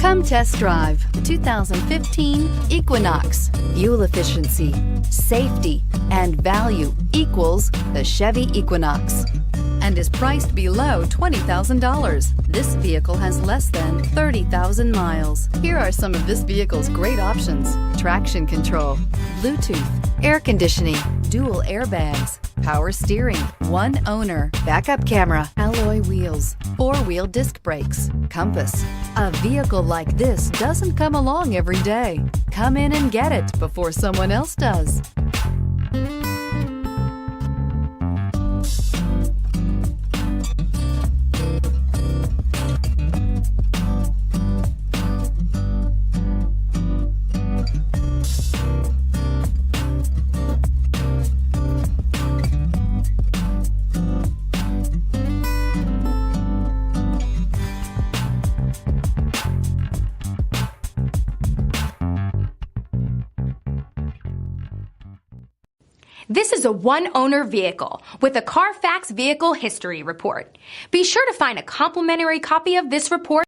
Come test drive the 2015 Equinox. Fuel efficiency, safety, and value equals the Chevy Equinox and is priced below $20,000. This vehicle has less than 30,000 miles. Here are some of this vehicle's great options: traction control, Bluetooth, air conditioning, dual airbags, power steering, one owner, backup camera, alloy wheels, four-wheel disc brakes, compass. A vehicle like this doesn't come along every day. Come in and get it before someone else does. This is a one-owner vehicle with a CARFAX Vehicle History Report. Be sure to find a complimentary copy of this report